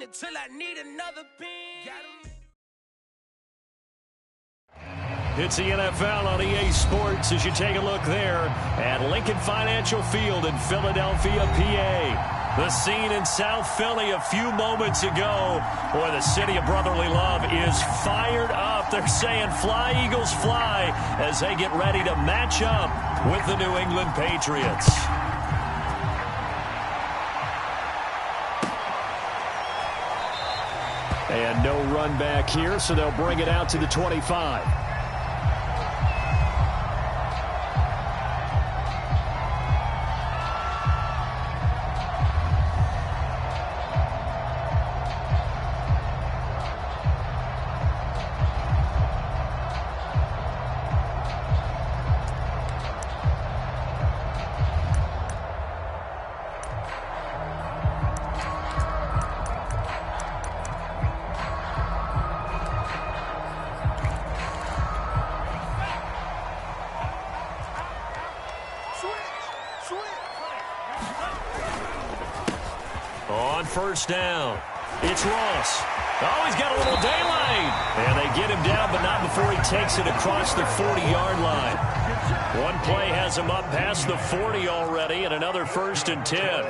until I need another pin. It's the NFL on EA Sports as you take a look there at Lincoln Financial Field in Philadelphia, PA. The scene in South Philly a few moments ago. Boy, the city of brotherly love is fired up. They're saying fly, Eagles, fly, as they get ready to match up with the New England Patriots. And no run back here, so they'll bring it out to the 25. On first down, it's Ross. Oh, he's got a little daylight. And they get him down, but not before he takes it across the 40-yard line. One play has him up past the 40 already, and another 1st and 10.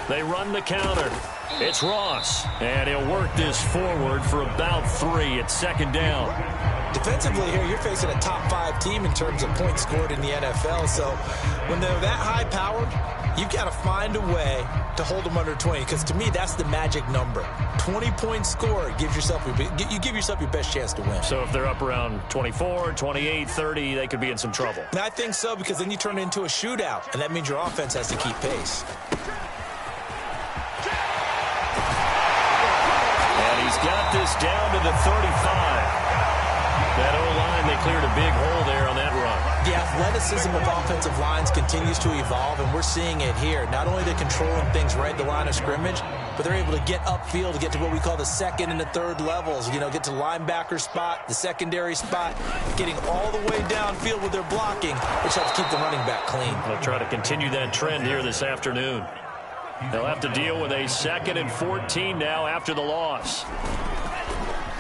They run the counter. It's Ross, and he'll work this forward for about 3 at 2nd down. Defensively here, you're facing a top 5 team in terms of points scored in the NFL. So when they're that high-powered, you've got to find a way to hold them under 20. Because to me, that's the magic number. 20 points scored, you give yourself your best chance to win. So if they're up around 24, 28, 30, they could be in some trouble. And I think so, because then you turn it into a shootout, and that means your offense has to keep pace. And he's got this down to the 35. That O-line, they cleared a big hole there on that run. The athleticism of offensive lines continues to evolve, and we're seeing it here. Not only are they controlling things right at the line of scrimmage, but they're able to get upfield to get to what we call the 2nd and the 3rd levels. You know, get to linebacker spot, the secondary spot, getting all the way downfield with their blocking, which helps keep the running back clean. They'll try to continue that trend here this afternoon. They'll have to deal with a 2nd and 14 now after the loss.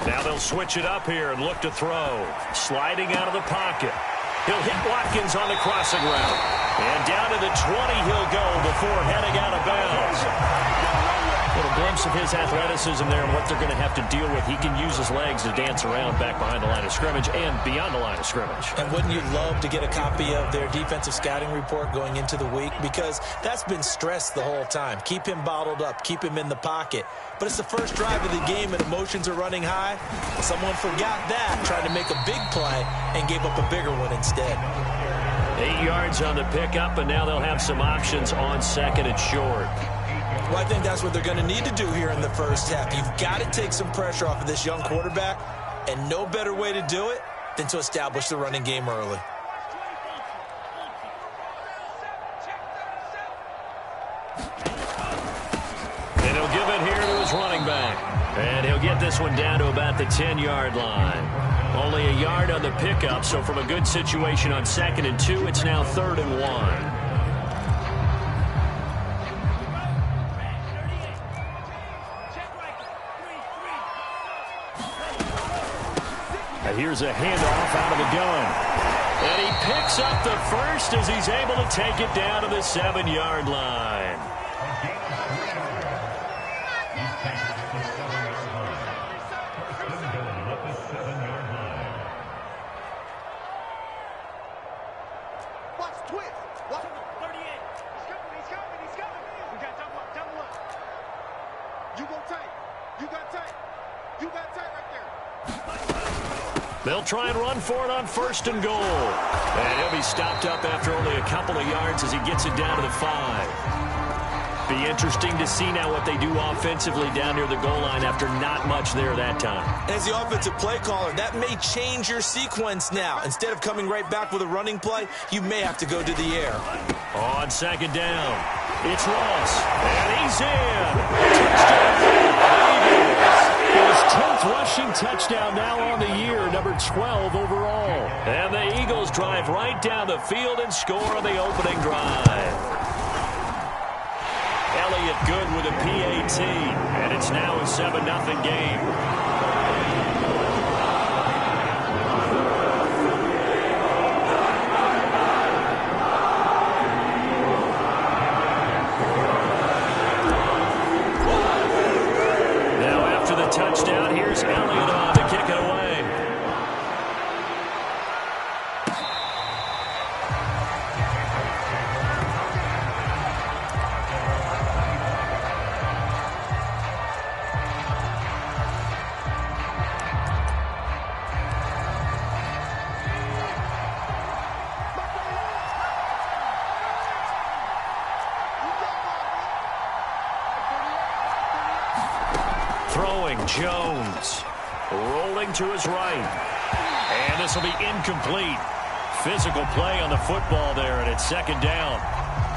Now they'll switch it up here and look to throw. Sliding out of the pocket. He'll hit Watkins on the crossing route. And down to the 20 he'll go before heading out of bounds. A little glimpse of his athleticism there and what they're going to have to deal with. He can use his legs to dance around back behind the line of scrimmage and beyond the line of scrimmage. And wouldn't you love to get a copy of their defensive scouting report going into the week? Because that's been stressed the whole time. Keep him bottled up. Keep him in the pocket. But it's the first drive of the game and emotions are running high. Someone forgot that, tried to make a big play, and gave up a bigger one instead. 8 yards on the pickup, and now they'll have some options on 2nd and short. Well, I think that's what they're going to need to do here in the first half. You've got to take some pressure off of this young quarterback, and no better way to do it than to establish the running game early. And he'll give it here to his running back. And he'll get this one down to about the 10-yard line. Only a yard on the pickup, so from a good situation on 2nd and 2, it's now 3rd and 1. Here's a handoff out of the gun. And he picks up the first as he's able to take it down to the 7-yard line. Watch twist. Watch 38. He's coming. We got double up. You go tight. You got tight right there. They'll try and run for it on 1st and goal. And he'll be stopped up after only a couple of yards as he gets it down to the 5. Be interesting to see now what they do offensively down near the goal line after not much there that time. As the offensive play caller, that may change your sequence now. Instead of coming right back with a running play, you may have to go to the air. On 2nd down, it's Ross. And he's in. Touchdown. His 10th rushing touchdown now on the year, number 12 overall. And the Eagles drive right down the field and score on the opening drive. and it's now a 7-0 game. Now after the touchdown, here's Elliott on to kick it away. Throwing, Jones. Rolling to his right. And this will be incomplete. Physical play on the football there, and it's second down.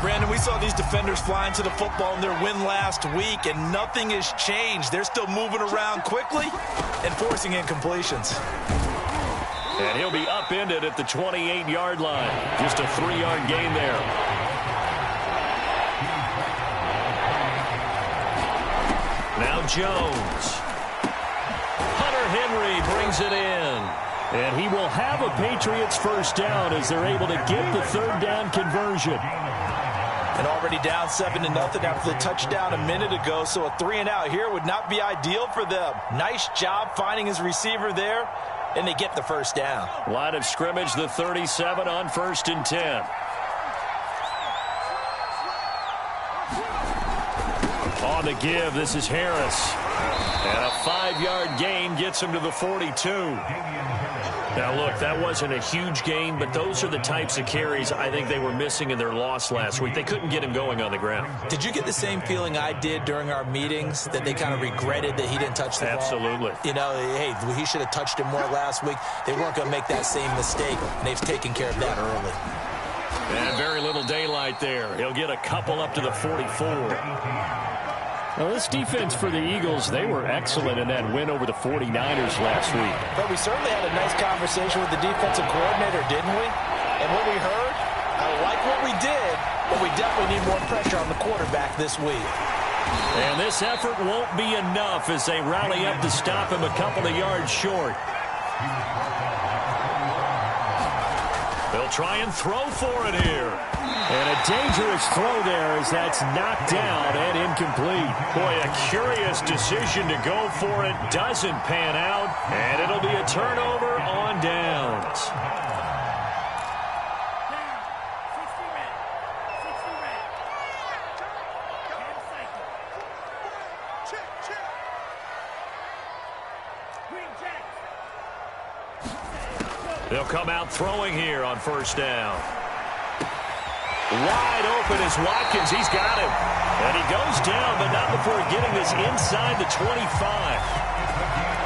Brandon, we saw these defenders flying to the football in their win last week, and nothing has changed. They're still moving around quickly and forcing incompletions. And he'll be upended at the 28-yard line. Just a 3-yard gain there. Now Jones. Hunter Henry brings it in. And he will have a Patriots first down as they're able to get the third down conversion. And already down 7-0 after the touchdown a minute ago, so a 3 and out here would not be ideal for them. Nice job finding his receiver there, and they get the first down. Line of scrimmage, the 37 on 1st and 10. On the give, this is Harris. And a 5-yard gain gets him to the 42. Now, look, that wasn't a huge gain, but those are the types of carries I think they were missing in their loss last week. They couldn't get him going on the ground. Did you get the same feeling I did during our meetings, that they kind of regretted that he didn't touch the ball? Absolutely. You know, hey, he should have touched him more last week. They weren't going to make that same mistake, and they've taken care of that early. And very little daylight there. He'll get a couple up to the 44. Well, this defense for the Eagles, they were excellent in that win over the 49ers last week. But we certainly had a nice conversation with the defensive coordinator, didn't we? And what we heard, I like what we did, but we definitely need more pressure on the quarterback this week. And this effort won't be enough as they rally up to stop him a couple of yards short. They'll try and throw for it here. And a dangerous throw there as that's knocked down and incomplete. Boy, a curious decision to go for it. Doesn't pan out, and it'll be a turnover on downs. They'll come out throwing here on first down. Wide open is Watkins. He's got him. And he goes down, but not before getting this inside the 25.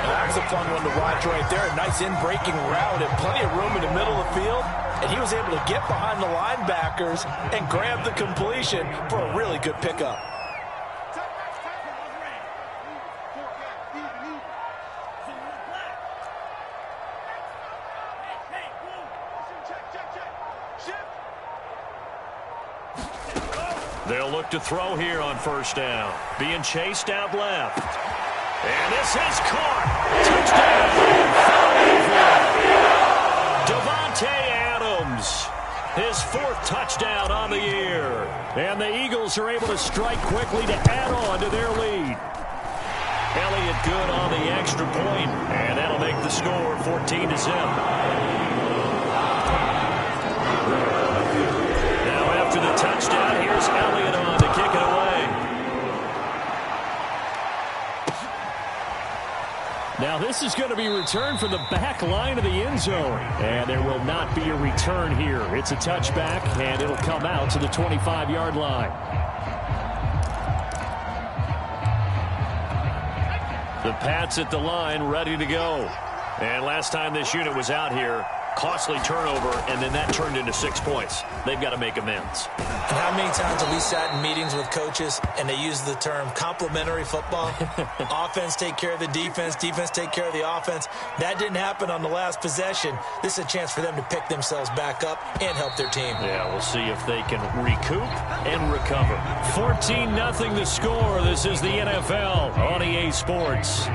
That's a fun one to watch right there. A nice in-breaking route and plenty of room in the middle of the field. And he was able to get behind the linebackers and grab the completion for a really good pickup. They'll look to throw here on first down. Being chased out left. And this is caught. Touchdown. Davante Adams. His 4th touchdown on the year. And the Eagles are able to strike quickly to add on to their lead. Elliott good on the extra point. And that'll make the score 14-0. After the touchdown, here's Elliott on to kick it away. Now this is going to be returned from the back line of the end zone. And there will not be a return here. It's a touchback, and it'll come out to the 25-yard line. The Pats at the line, ready to go. And last time this unit was out here, Costly turnover, and then that turned into 6 points. They've got to make amends. And how many times have we sat in meetings with coaches and they use the term complementary football? Offense take care of the defense, defense take care of the offense. That didn't happen on the last possession. This is a chance for them to pick themselves back up and help their team. Yeah, we'll see if they can recoup and recover. 14-0 the score. This is the NFL on EA Sports.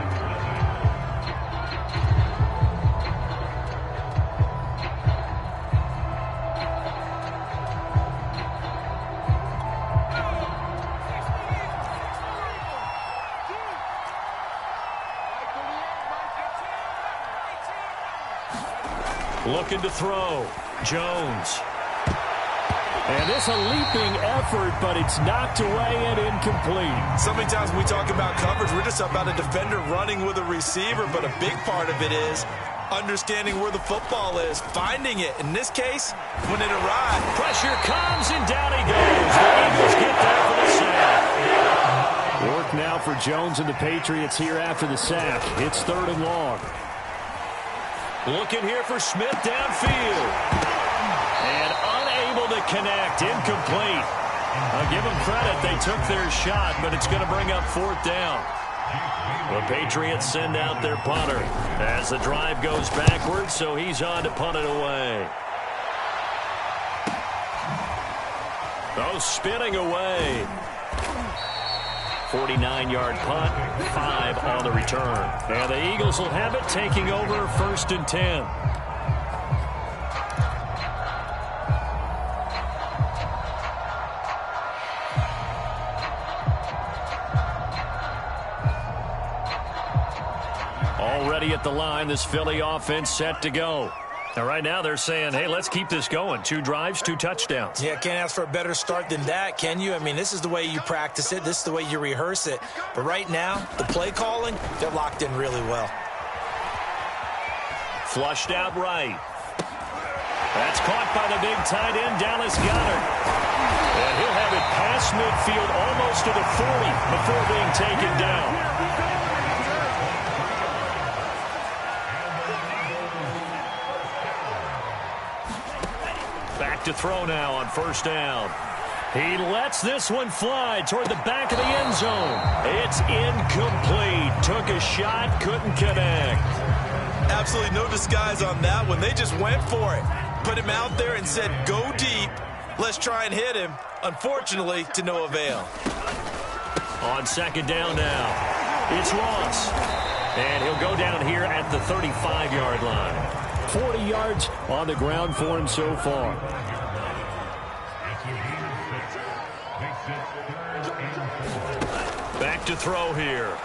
Looking to throw. Jones. And this a leaping effort, but it's knocked away and incomplete. So many times when we talk about coverage, we're just about a defender running with a receiver, but a big part of it is understanding where the football is, finding it. In this case, when it arrived. Pressure comes, and down he goes. The Eagles get there for the sack. Work now for Jones and the Patriots here after the sack. It's 3rd and long. Looking here for Smith downfield. And unable to connect. Incomplete. I'll give them credit. They took their shot, but it's going to bring up 4th down. The Patriots send out their punter as the drive goes backwards, so he's on to punt it away. Oh, spinning away. 49-yard punt, 5 on the return. And the Eagles will have it, taking over 1st and 10. Already at the line, this Philly offense set to go. Now, right now, they're saying, hey, let's keep this going. 2 drives, 2 touchdowns. Yeah, can't ask for a better start than that, can you? I mean, this is the way you practice it. This is the way you rehearse it. But right now, the play calling, they're locked in really well. Flushed out right. That's caught by the big tight end, Dallas Goedert. And he'll have it past midfield, almost to the 40 before being taken down. Back to throw now on 1st down. He lets this one fly toward the back of the end zone. It's incomplete. Took a shot, couldn't connect. Absolutely no disguise on that one. They just went for it. Put him out there and said, go deep. Let's try and hit him. Unfortunately, to no avail. On 2nd down now, it's Ross. And he'll go down here at the 35-yard line. 40 yards on the ground for him so far. Back to throw here.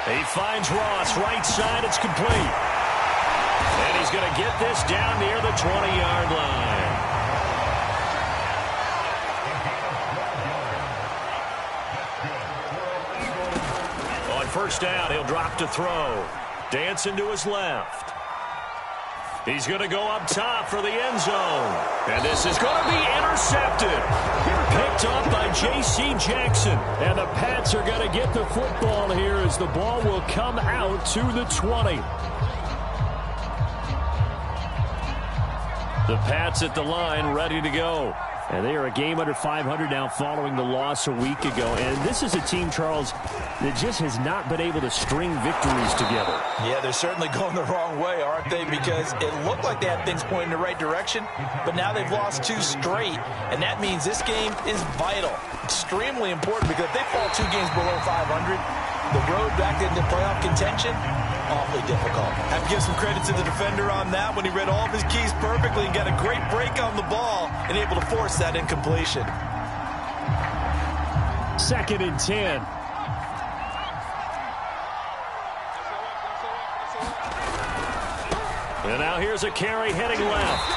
He finds Ross, right side, it's complete. And he's going to get this down near the 20-yard line. On 1st down, he'll drop to throw. Dancing to his left. He's going to go up top for the end zone. And this is going to be intercepted. Picked up by J.C. Jackson. And the Pats are going to get the football here as the ball will come out to the 20. The Pats at the line ready to go. And they are a game under 500 now following the loss a week ago. And this is a team, Charles, that just has not been able to string victories together. Yeah, they're certainly going the wrong way, aren't they? Because it looked like they had things pointing in the right direction, but now they've lost 2 straight. And that means this game is vital, extremely important, because if they fall 2 games below 500, the road back into playoff contention, awfully difficult. I have to give some credit to the defender on that when he read all of his keys perfectly and got a great break on the ball and able to force that incompletion. 2nd and 10. And now here's a carry heading left.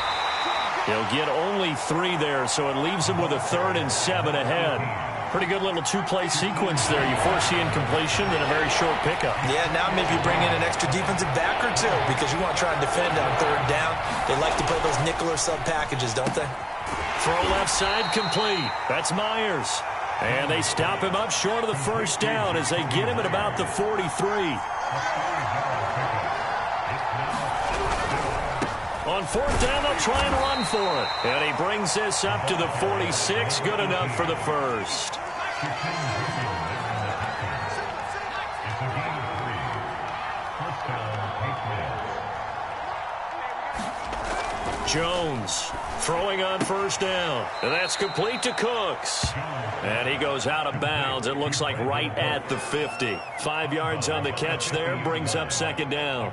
He'll get only 3 there, so it leaves him with a 3rd and 7 ahead. Pretty good little 2-play sequence there. You force the incompletion, then a very short pickup. Yeah, now maybe bring in an extra defensive back or 2 because you want to try and defend on 3rd down. They like to play those nickel or sub packages, don't they? Throw left side complete. That's Myers. And they stop him up short of the 1st down as they get him at about the 43. On fourth down, they'll try and run for it. And he brings this up to the 46. Good enough for the first. Jones throwing on first down. And that's complete to Cooks. And he goes out of bounds. It looks like right at the 50. 5 yards on the catch there. Brings up second down.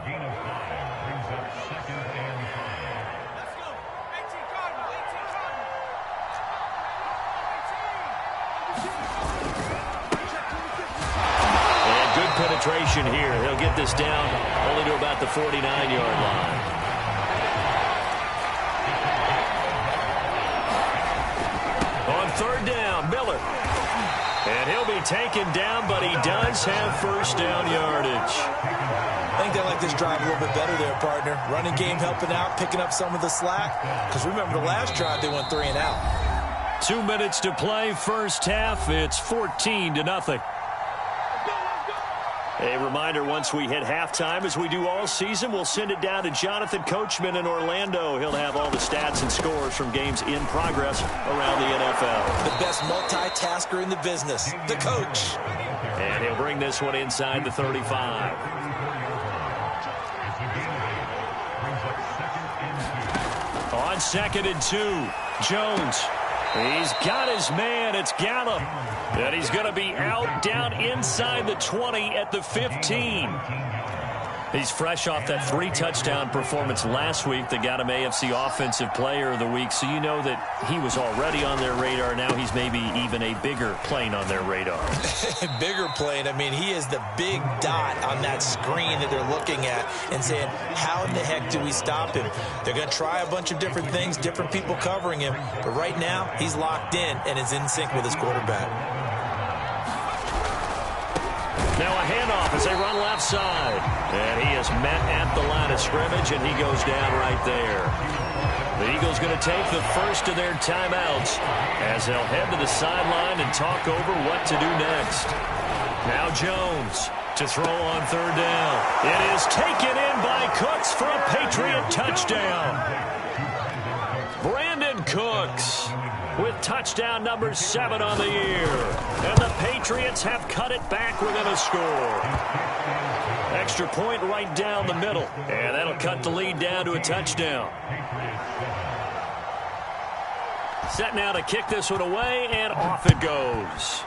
And good penetration here. He'll get this down only to about the 49-yard line. Third down, Miller. And he'll be taken down, but he does have first down yardage. I think they like this drive a little bit better there, partner. Running game helping out, picking up some of the slack. Because remember, the last drive, they went 3 and out. 2 minutes to play, first half. It's 14-0. A reminder, once we hit halftime, as we do all season, we'll send it down to Jonathan Coachman in Orlando. He'll have all the stats and scores from games in progress around the NFL. The best multitasker in the business, the coach. And he'll bring this one inside the 35. On 2nd and 2, Jones. He's got his man. It's Gallup. And he's going to be out down inside the 20 at the 15. He's fresh off that 3-touchdown performance last week that got him AFC Offensive Player of the Week. So you know that he was already on their radar. Now he's maybe even a bigger plane on their radar. Bigger plane. I mean, he is the big dot on that screen that they're looking at and saying, how in the heck do we stop him? They're going to try a bunch of different things, different people covering him. But right now, he's locked in and is in sync with his quarterback. Now a handoff as they run left side. And he is met at the line of scrimmage, and he goes down right there. The Eagles going to take the first of their timeouts as they'll head to the sideline and talk over what to do next. Now Jones to throw on third down. It is taken in by Cooks for a Patriot touchdown. Brandon Cooks with touchdown number 7 on the year. And the Patriots have cut it back within a score. Extra point right down the middle. And that'll cut the lead down to a touchdown. Set now to kick this one away, and off it goes.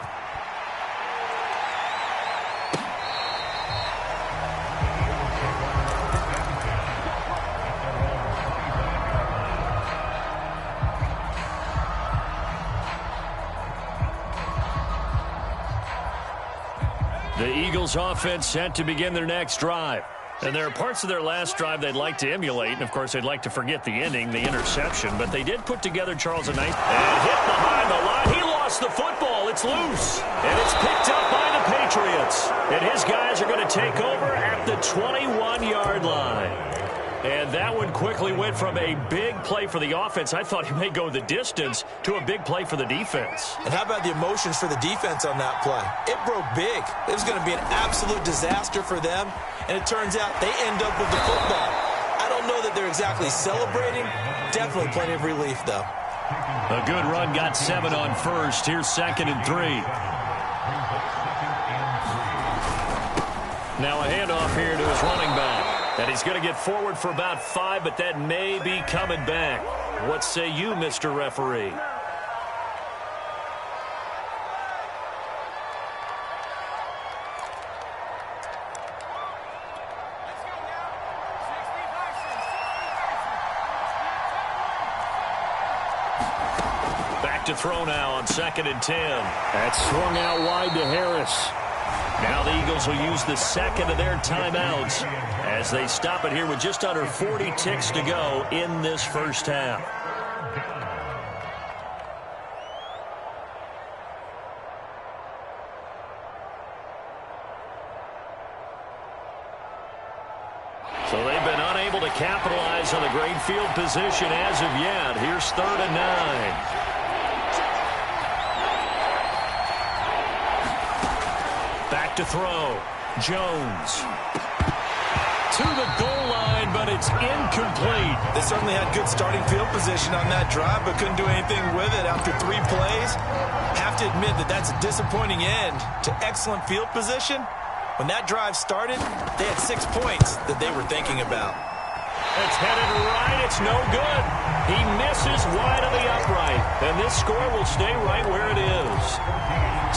The Eagles offense set to begin their next drive. And there are parts of their last drive they'd like to emulate. And, of course, they'd like to forget the ending, the interception. But they did put together, Charles, a nice... And hit behind the line. He lost the football. It's loose. And it's picked up by the Patriots. And his guys are going to take over at the 21-yard line. And that one quickly went from a big play for the offense, I thought he may go the distance, to a big play for the defense. And how about the emotions for the defense on that play? It broke big. It was going to be an absolute disaster for them. And it turns out they end up with the football. I don't know that they're exactly celebrating. Definitely plenty of relief, though. A good run got 7 on first. Here's 2nd and 3. Now a handoff here to his running back. And he's going to get forward for about 5, but that may be coming back. What say you, Mr. Referee? Back to throw now on 2nd and 10. That's swung out wide to Harris. Now the Eagles will use the second of their timeouts as they stop it here with just under 40 ticks to go in this first half. So they've been unable to capitalize on the great field position as of yet. Here's 3rd and 9. Back to throw. Jones. to the goal line, but it's incomplete. They certainly had good starting field position on that drive, but couldn't do anything with it after 3 plays. Have to admit that that's a disappointing end to excellent field position. When that drive started, they had 6 points that they were thinking about. It's headed right. It's no good. He misses wide of the upright, and this score will stay right where it is.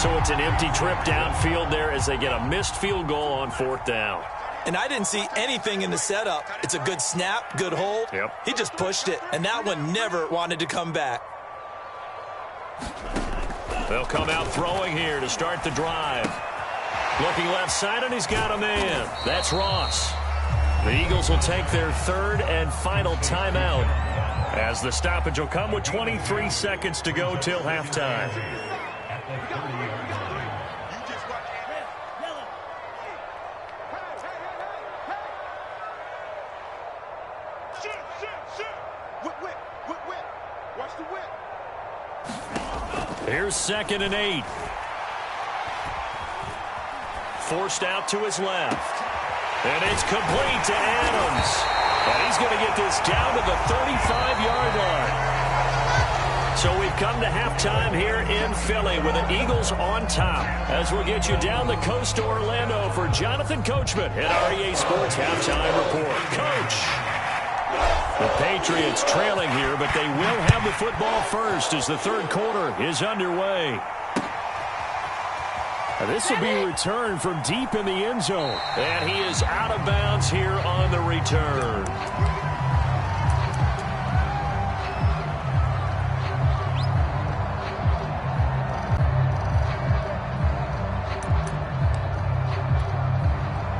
So it's an empty trip downfield there as they get a missed field goal on 4th down. And I didn't see anything in the setup. It's a good snap, good hold. Yep. He just pushed it, and that one never wanted to come back. They'll come out throwing here to start the drive. Looking left side, and he's got a man. That's Ross. The Eagles will take their 3rd and final timeout as the stoppage will come with 23 seconds to go till halftime. Here's 2nd and 8. Forced out to his left. And it's complete to Adams. And he's going to get this down to the 35-yard line. So we've come to halftime here in Philly with the Eagles on top. As we'll get you down the coast to Orlando for Jonathan Coachman at REA Sports Halftime Report. Coach! The Patriots trailing here, but they will have the football first as the 3rd quarter is underway. This will be returned from deep in the end zone. And he is out of bounds here on the return.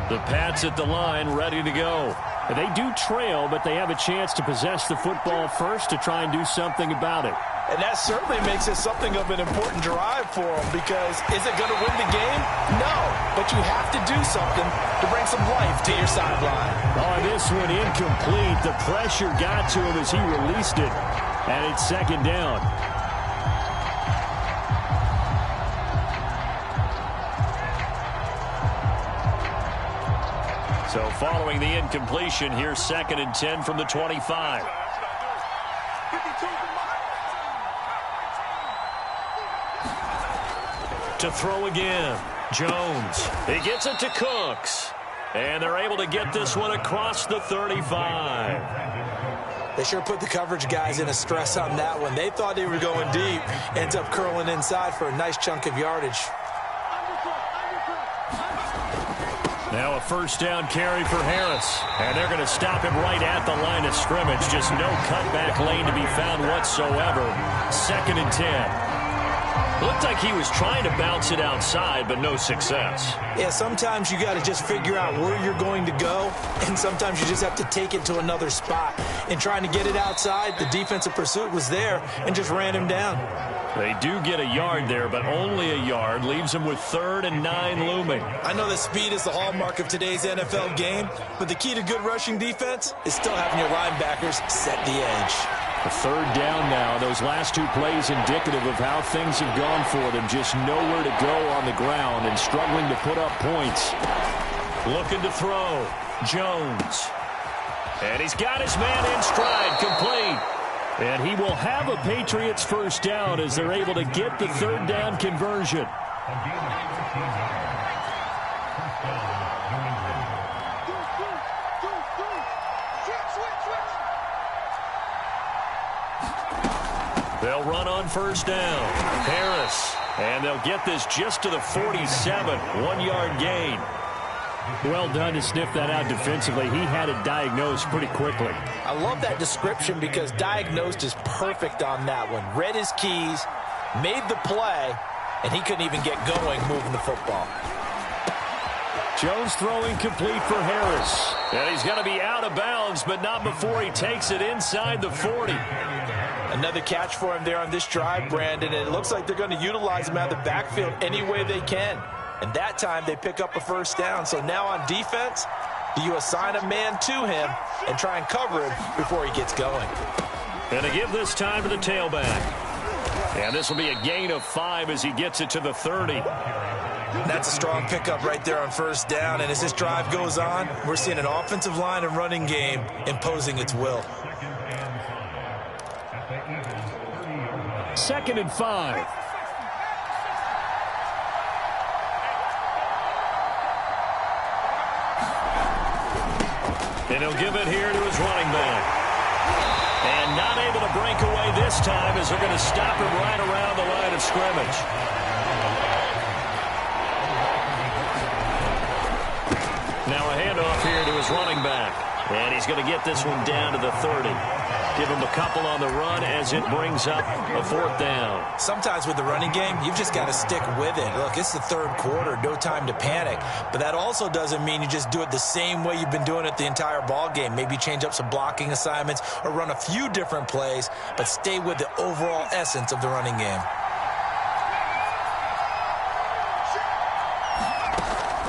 The Pats at the line, ready to go. They do trail, but they have a chance to possess the football first to try and do something about it. And that certainly makes it something of an important drive for them, because is it going to win the game? No, but you have to do something to bring some life to your sideline. Oh, this one incomplete. The pressure got to him as he released it, and it's 2nd down. So following the incompletion, here's 2nd and 10 from the 25. To throw again, Jones. He gets it to Cooks. And they're able to get this one across the 35. They sure put the coverage guys in a stress on that one. They thought they were going deep. Ends up curling inside for a nice chunk of yardage. Now a 1st down carry for Harris. And they're going to stop him right at the line of scrimmage. Just no cutback lane to be found whatsoever. 2nd and 10. Looked like he was trying to bounce it outside, but no success. Yeah, sometimes you got to just figure out where you're going to go, and sometimes you just have to take it to another spot. In trying to get it outside, the defensive pursuit was there and just ran him down. They do get a yard there, but only a yard. Leaves them with 3rd and 9 looming. I know that speed is the hallmark of today's NFL game, but the key to good rushing defense is still having your linebackers set the edge. A 3rd down now. Those last 2 plays indicative of how things have gone for them. Just nowhere to go on the ground and struggling to put up points. Looking to throw. Jones. And he's got his man in stride, complete. And he will have a Patriots 1st down as they're able to get the 3rd down conversion. They'll run on 1st down. Harris. And they'll get this just to the 47. 1-yard gain. Well done to sniff that out defensively. He had it diagnosed pretty quickly. I love that description because diagnosed is perfect on that one. Read his keys, made the play, and he couldn't even get going moving the football. Jones throwing complete for Harris. And he's going to be out of bounds, but not before he takes it inside the 40. Another catch for him there on this drive, Brandon, and it looks like they're going to utilize him out of the backfield any way they can. And that time they pick up a 1st down. So now on defense, do you assign a man to him and try and cover him before he gets going? And to give this time to the tailback. And this will be a gain of 5 as he gets it to the 30. That's a strong pickup right there on first down. And as this drive goes on, we're seeing an offensive line and running game imposing its will. 2nd and 5. And he'll give it here to his running back. And not able to break away this time as they're going to stop him right around the line of scrimmage. Now a handoff here to his running back. And he's going to get this one down to the 30. Give him a couple on the run as it brings up a 4th down. Sometimes with the running game, you've just got to stick with it. Look, it's the 3rd quarter, no time to panic. But that also doesn't mean you just do it the same way you've been doing it the entire ball game. Maybe change up some blocking assignments or run a few different plays, but stay with the overall essence of the running game.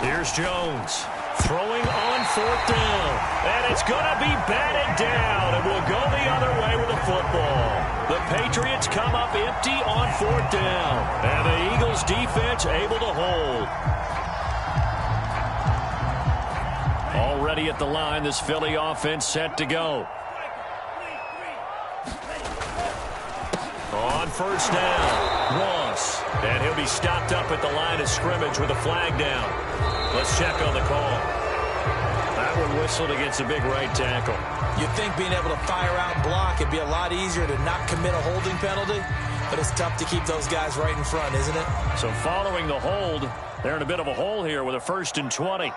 Here's Jones. Throwing on 4th down. And it's going to be batted down. And we'll go the other way with the football. The Patriots come up empty on 4th down. And the Eagles defense able to hold. Already at the line, this Philly offense set to go. On 1st down, Ross. And he'll be stopped up at the line of scrimmage with a flag down. Let's check on the call. That one whistled against a big right tackle. You'd think being able to fire out and block, it'd be a lot easier to not commit a holding penalty, but it's tough to keep those guys right in front, isn't it? So following the hold, they're in a bit of a hole here with a 1st and 20.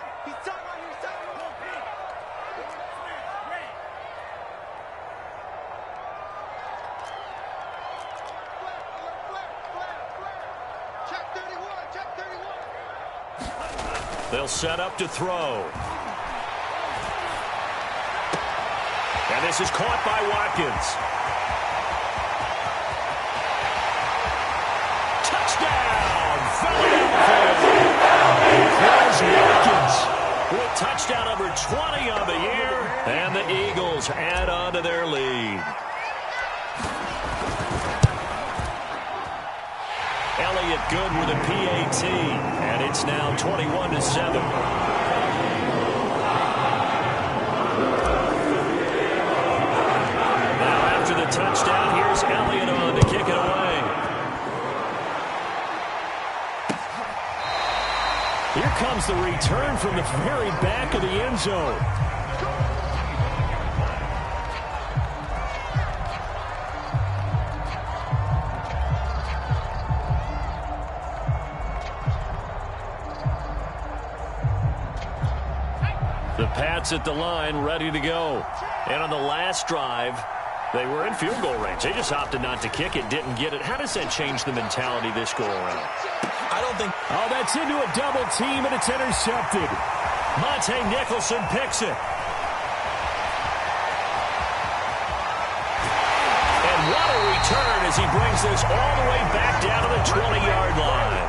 They'll set up to throw. And this is caught by Watkins. Touchdown! Philly Watkins with touchdown number 20 on the year. And the Eagles add on to their lead. Elliott good with a PAT, and it's now 21-7. Now after the touchdown, here's Elliott on to kick it away. Here comes the return from the very back of the end zone. The Pats at the line, ready to go. And on the last drive, they were in field goal range. They just opted not to kick it, didn't get it. How does that change the mentality this go around? I don't think... Oh, that's into a double team, and it's intercepted. Monte Nicholson picks it. And what a return as he brings this all the way back down to the 20-yard line.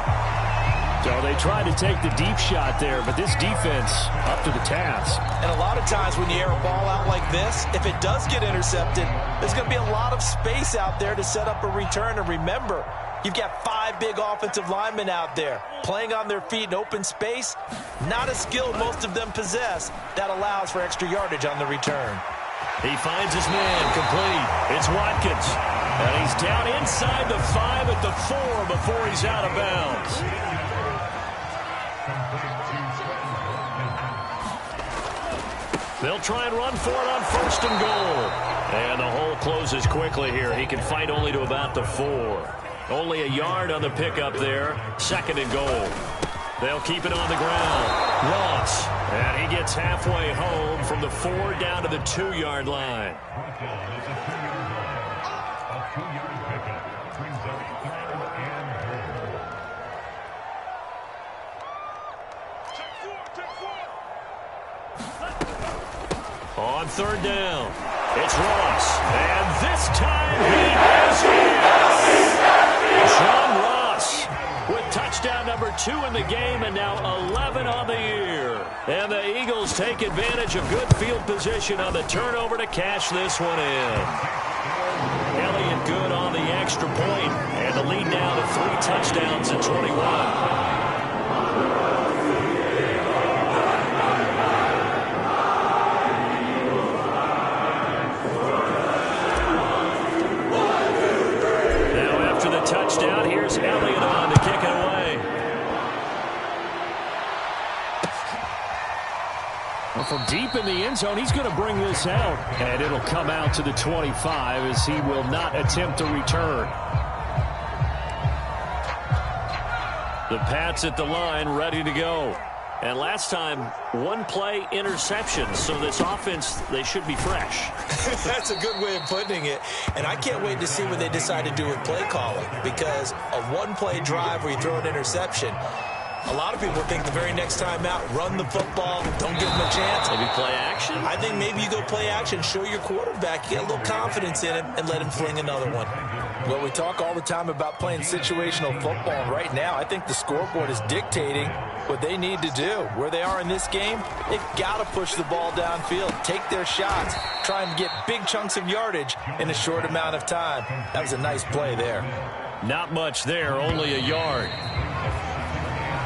So they tried to take the deep shot there, but this defense up to the task. And a lot of times when you air a ball out like this, if it does get intercepted, there's going to be a lot of space out there to set up a return. And remember, you've got 5 big offensive linemen out there playing on their feet in open space. Not a skill most of them possess that allows for extra yardage on the return. He finds his man complete. It's Watkins. And he's down inside the 5 at the 4 before he's out of bounds. They'll try and run for it on 1st and goal. And the hole closes quickly here. He can fight only to about the 4. Only a yard on the pickup there. 2nd and goal. They'll keep it on the ground. Ross. And he gets halfway home from the 4 down to the 2-yard line. On 3rd down, it's Ross, and this time he has hit. John Ross with touchdown number 2 in the game, and now 11 on the year. And the Eagles take advantage of good field position on the turnover to cash this one in. Elliott good on the extra point, and the lead now to 3 touchdowns at 21. bring it on to kick it away. Well, from deep in the end zone, he's going to bring this out. And it'll come out to the 25 as he will not attempt to return. The Pats at the line, ready to go. And last time, one play interception. So this offense, they should be fresh. That's a good way of putting it. And I can't wait to see what they decide to do with play calling. Because a one-play drive where you throw an interception, a lot of people think the very next time out, run the football, don't give them a chance. Maybe play action? I think maybe you go play action, show your quarterback, get a little confidence in him, and let him fling another one. Well, we talk all the time about playing situational football, and right now I think the scoreboard is dictating what they need to do. Where they are in this game, they've got to push the ball downfield, take their shots, try and get big chunks of yardage in a short amount of time. That was a nice play there. Not much there, only a yard.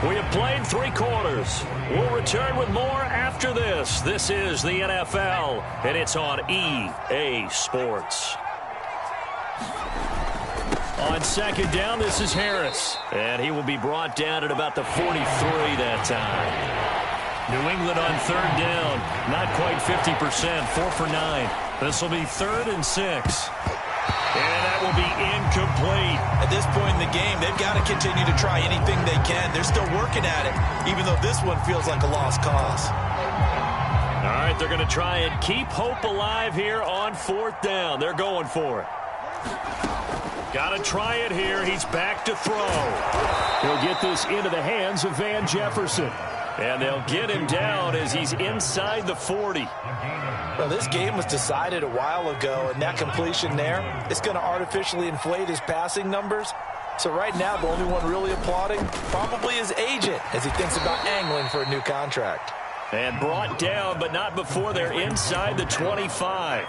We have played 3 quarters. We'll return with more after this. This is the NFL, and it's on EA Sports. On second down, this is Harris. And he will be brought down at about the 43 that time. New England on third down. Not quite 50%, 4 for 9. This will be 3rd and 6. And that will be incomplete. At this point in the game, they've got to continue to try anything they can. They're still working at it, even though this one feels like a lost cause. All right, they're going to try and keep hope alive here on 4th down. They're going for it. Got to try it here. He's back to throw. He'll get this into the hands of Van Jefferson. And they'll get him down as he's inside the 40. Well, this game was decided a while ago, and that completion there, it's going to artificially inflate his passing numbers. So right now, the only one really applauding probably his agent as he thinks about angling for a new contract. And brought down, but not before they're inside the 25.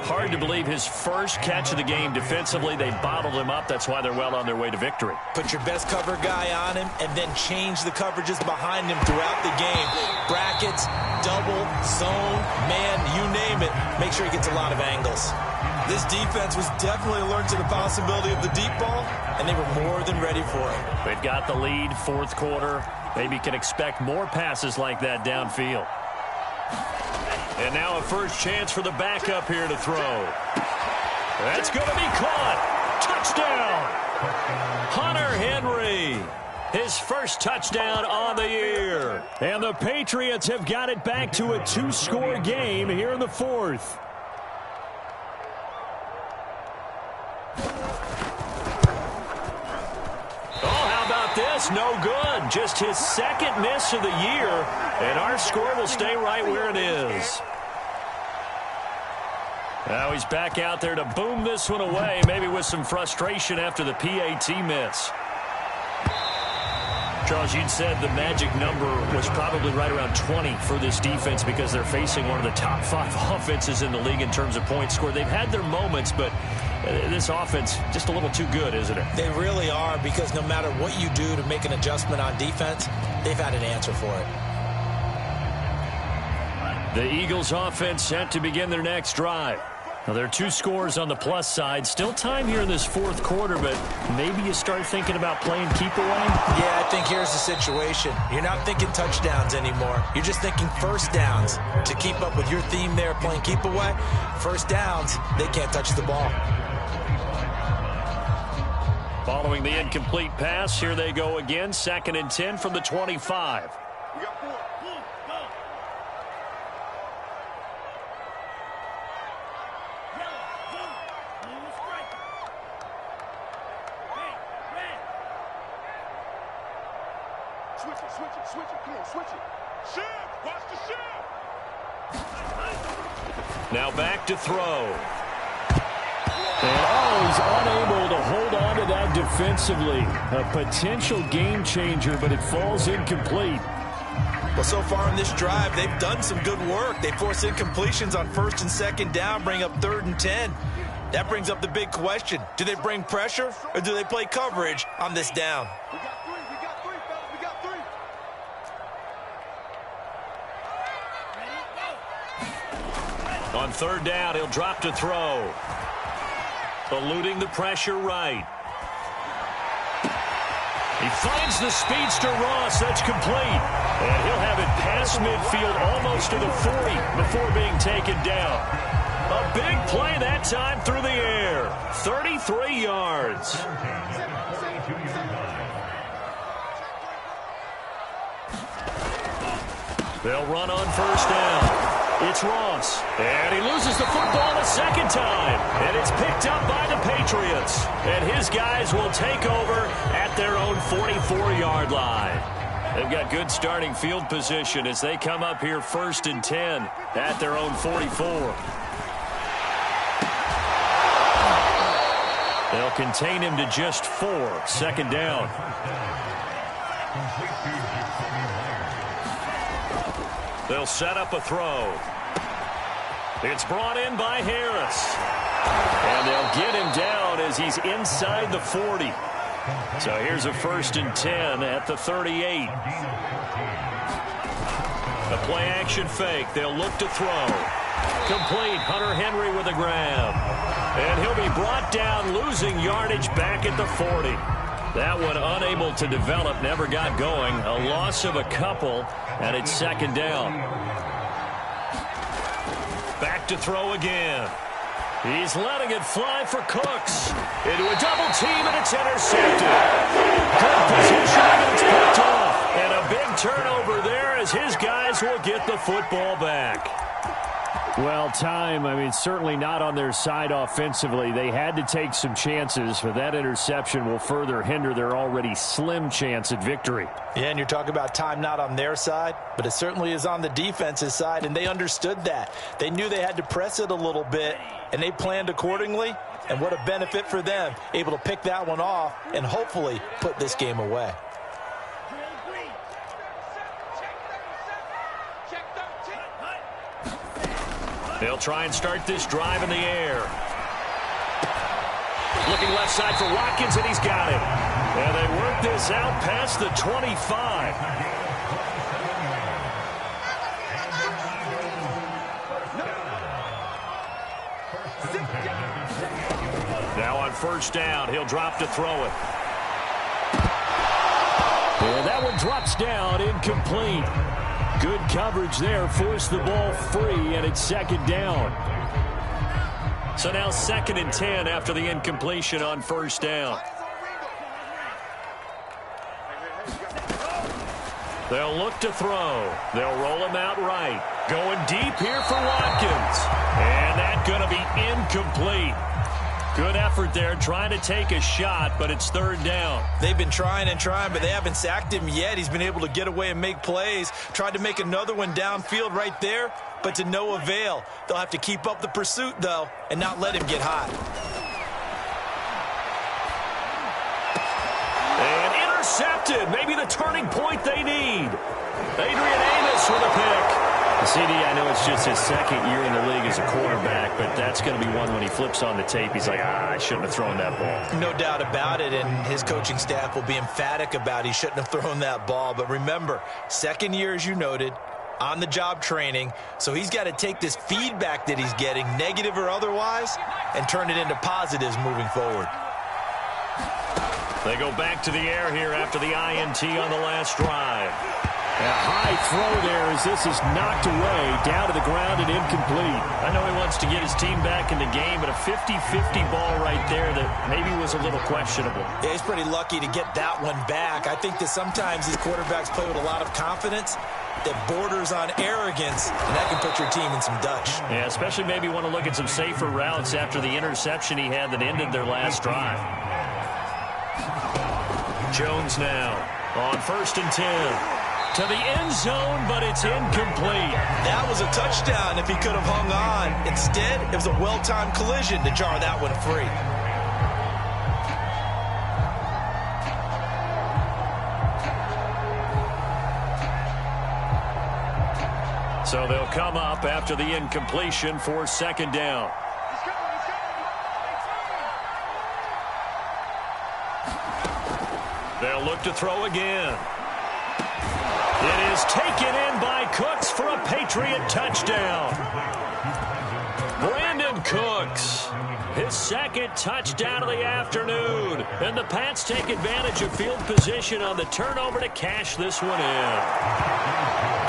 Hard to believe his first catch of the game defensively. They bottled him up. That's why they're well on their way to victory. Put your best cover guy on him and then change the coverages behind him throughout the game. Brackets, double, zone, man, you name it. Make sure he gets a lot of angles. This defense was definitely alert to the possibility of the deep ball, and they were more than ready for it. They've got the lead, 4th quarter. Maybe can expect more passes like that downfield. And now a first chance for the backup here to throw. That's going to be caught. Touchdown. Hunter Henry. His first touchdown on the year. And the Patriots have got it back to a 2-score game here in the 4th. Oh, how about this? No good. Just his 2nd miss of the year. And our score will stay right where it is. Now he's back out there to boom this one away, maybe with some frustration after the PAT miss. Charles, you'd said the magic number was probably right around 20 for this defense because they're facing one of the top 5 offenses in the league in terms of points scored. They've had their moments, but this offense just a little too good, isn't it? They really are, because no matter what you do to make an adjustment on defense, they've had an answer for it. The Eagles offense set to begin their next drive. Now, there are 2 scores on the plus side. Still time here in this 4th quarter, but maybe you start thinking about playing keep away? Yeah, I think here's the situation. You're not thinking touchdowns anymore. You're just thinking first downs. To keep up with your theme there, playing keep away, first downs, they can't touch the ball. Following the incomplete pass, here they go again. 2nd and 10 from the 25. We got 4. Go. Switch it. Come on, switch it. Shift. Watch the shift. Now back to throw. And he's unable to hold on to that defensively. A potential game changer, but it falls incomplete. Well, so far in this drive, they've done some good work. They force incompletions on 1st and 2nd down, bring up 3rd and 10. That brings up the big question. Do they bring pressure, or do they play coverage on this down? We got 3, fellas. We got 3. On 3rd down, he'll drop to throw. Eluding the pressure right. He finds the speedster Ross. That's complete. And he'll have it past midfield almost to the 40 before being taken down. A big play that time through the air. 33 yards. They'll run on first down. It's Ross. And he loses the football a second time. And it's picked up by the Patriots. And his guys will take over at their own 44-yard line. They've got good starting field position as they come up here 1st and 10 at their own 44. They'll contain him to just 4. 2nd down. They'll set up a throw. It's brought in by Harris. And they'll get him down as he's inside the 40. So here's a 1st and 10 at the 38. A play-action fake. They'll look to throw. Complete. Hunter Henry with a grab. And he'll be brought down, losing yardage back at the 40. That one unable to develop, never got going. A loss of a couple, and it's 2nd down. Back to throw again. He's letting it fly for Cooks. Into a double team, and it's intercepted. Good positioning, and it's picked off. And a big turnover there as his guys will get the football back. Well, time, certainly not on their side offensively. They had to take some chances, but that interception will further hinder their already slim chance at victory. Yeah, and you're talking about time not on their side, but it certainly is on the defensive side, and they understood that. They knew they had to press it a little bit, and they planned accordingly, and what a benefit for them, able to pick that one off and hopefully put this game away. They'll try and start this drive in the air. Looking left side for Watkins, and he's got it. And they work this out past the 25. Now on first down, he'll drop to throw it. And that one drops down, incomplete. Good coverage there, forced the ball free, and it's 2nd down. So now 2nd and 10 after the incompletion on first down. They'll look to throw. They'll roll him out right. Going deep here for Watkins. And that's going to be incomplete. Good effort there, trying to take a shot, but it's 3rd down. They've been trying and trying, but they haven't sacked him yet. He's been able to get away and make plays. Tried to make another one downfield right there, but to no avail. They'll have to keep up the pursuit, though, and not let him get hot. And intercepted. Maybe the turning point they need. Adrian Amos with a pick. CD, I know it's just his 2nd year in the league as a quarterback, but that's going to be one when he flips on the tape, he's like, I shouldn't have thrown that ball. No doubt about it, and his coaching staff will be emphatic about he shouldn't have thrown that ball. But remember, 2nd year, as you noted, on-the-job training, so he's got to take this feedback that he's getting, negative or otherwise, and turn it into positives moving forward. They go back to the air here after the INT on the last drive. A high throw there as this is knocked away, down to the ground and incomplete. I know he wants to get his team back in the game, but a 50-50 ball right there that maybe was a little questionable. Yeah, he's pretty lucky to get that one back. I think that sometimes these quarterbacks play with a lot of confidence that borders on arrogance, and that can put your team in some Dutch. Yeah, especially maybe want to look at some safer routes after the interception he had that ended their last drive. Jones now on 1st and 10. To the end zone, but it's incomplete. That was a touchdown if he could have hung on. Instead, it was a well-timed collision to jar that one free. So they'll come up after the incompletion for 2nd down. They'll look to throw again. It is taken in by Cooks for a Patriot touchdown. Brandon Cooks His second touchdown of the afternoon. And the Pats take advantage of field position on the turnover to cash this one in.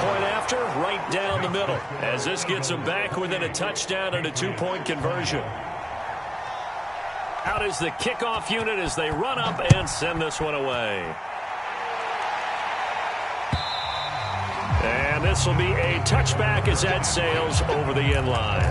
Point after, right down the middle, as this gets them back within a touchdown and a 2-point conversion. Out is the kickoff unit as they run up and send this one away. And this will be a touchback as that sails over the end line.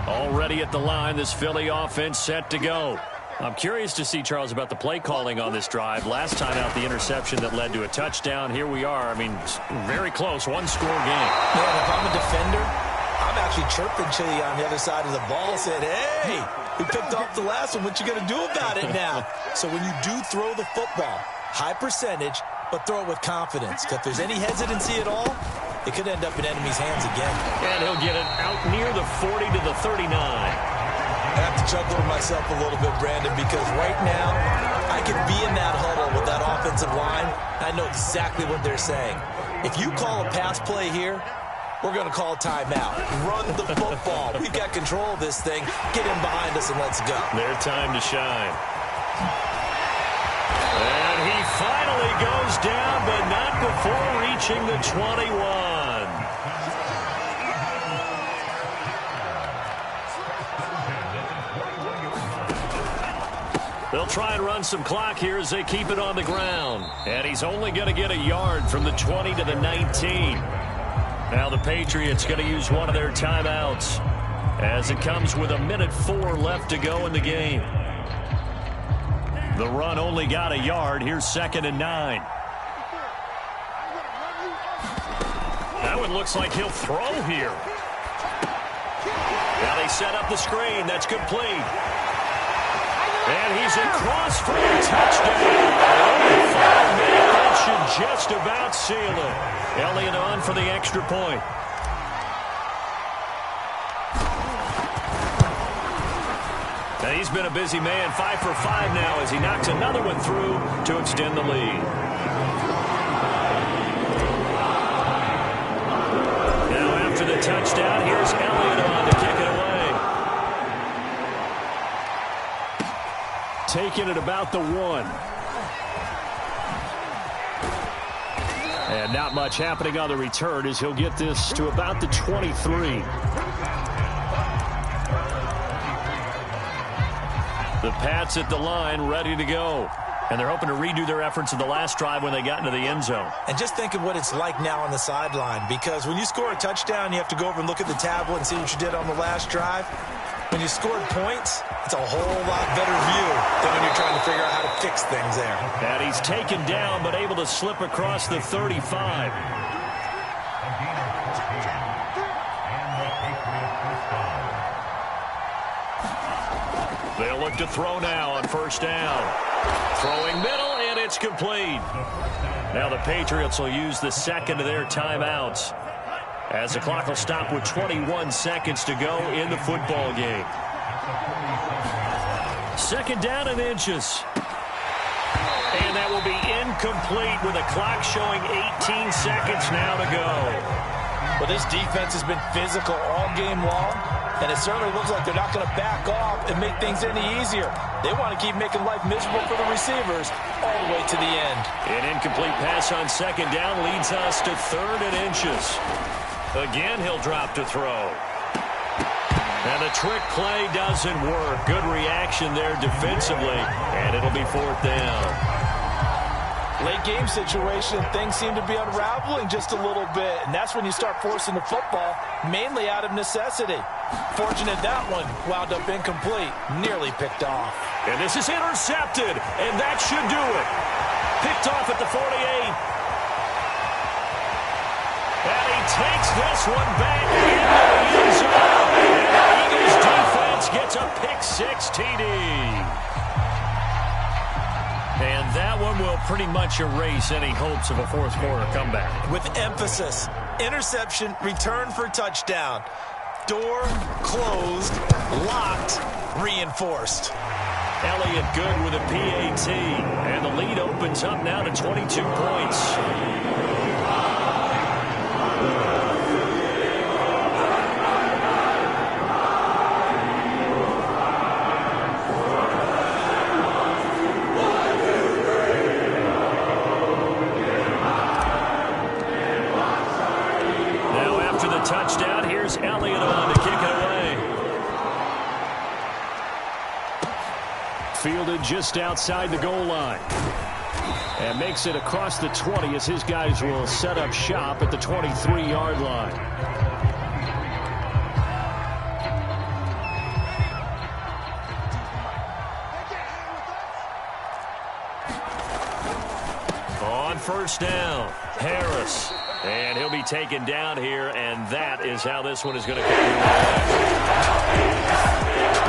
Already at the line, this Philly offense set to go. I'm curious to see, Charles, about the play calling on this drive. Last time out, the interception that led to a touchdown. Here we are. I mean, very close, one-score game. Man, if I'm a defender, I'm actually chirping Chili on the other side of the ball, saying, hey, we picked off the last one. What you going to do about it now? So when you do throw the football, high percentage, but throw it with confidence. Because if there's any hesitancy at all, it could end up in enemy's hands again. And he'll get it out near the 40 to the 39. I have to chuckle to myself a little bit, Brandon, because right now I could be in that huddle with that offensive line. I know exactly what they're saying. If you call a pass play here, we're going to call a timeout. Run the football. We've got control of this thing. Get in behind us and let's go. Their time to shine. And he finally goes down, but not before reaching the 21. They'll try and run some clock here as they keep it on the ground. And he's only going to get a yard from the 20 to the 19. Now the Patriots going to use one of their timeouts as it comes with 1:04 left to go in the game. The run only got a yard. Here's 2nd and 9. That one looks like he'll throw here. Now they set up the screen. That's complete. And he's across for a touchdown. That should just about seal it. Elliott on for the extra point. And he's been a busy man, 5 for 5 now as he knocks another one through to extend the lead. Now after the touchdown, here's Elliott on to kick it away. Taking it about the 1. And not much happening on the return as he'll get this to about the 23. The Pats at the line ready to go. And they're hoping to redo their efforts in the last drive when they got into the end zone. And just think of what it's like now on the sideline, because when you score a touchdown, you have to go over and look at the tablet and see what you did on the last drive. When you scored points, it's a whole lot better view than when you're trying to figure out how to fix things there. And he's taken down but able to slip across the 35. They'll look to throw now on 1st down. Throwing middle, and it's complete. Now the Patriots will use the 2nd of their timeouts as the clock will stop with 21 seconds to go in the football game. 2nd down and inches. And that will be incomplete with a clock showing 18 seconds now to go. Well, this defense has been physical all game long, and it certainly looks like they're not going to back off and make things any easier. They want to keep making life miserable for the receivers all the way to the end. An incomplete pass on 2nd down leads us to 3rd and inches. Again, he'll drop to throw. And the trick play doesn't work. Good reaction there defensively, and it'll be 4th down. Late game situation, things seem to be unraveling just a little bit, and that's when you start forcing the football, mainly out of necessity. Fortunate that one wound up incomplete, nearly picked off. And this is intercepted, and that should do it. Picked off at the 48. And he takes this one back into the end zone. And the Eagles defense gets a pick-6 TD. And that one will pretty much erase any hopes of a 4th quarter comeback. With emphasis, interception, return for touchdown. Door closed, locked, reinforced. Elliott good with a PAT. And the lead opens up now to 22 points. Fielded just outside the goal line. And makes it across the 20 as his guys will set up shop at the 23-yard line. On first down, Harris. And he'll be taken down here, and that is how this one is going to come.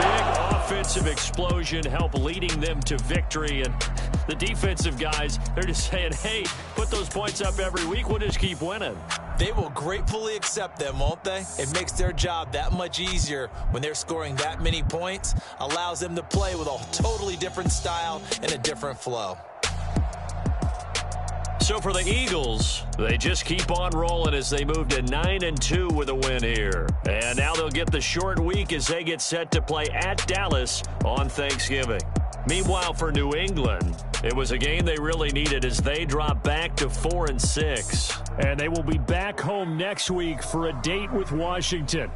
Big offensive explosion, help leading them to victory. And the defensive guys, they're just saying, hey, put those points up every week. We'll just keep winning. They will gratefully accept them, won't they? It makes their job that much easier when they're scoring that many points. Allows them to play with a totally different style and a different flow. So for the Eagles, they just keep on rolling as they move to 9-2 with a win here. And now they'll get the short week as they get set to play at Dallas on Thanksgiving. Meanwhile, for New England, it was a game they really needed as they drop back to 4-6. And they will be back home next week for a date with Washington.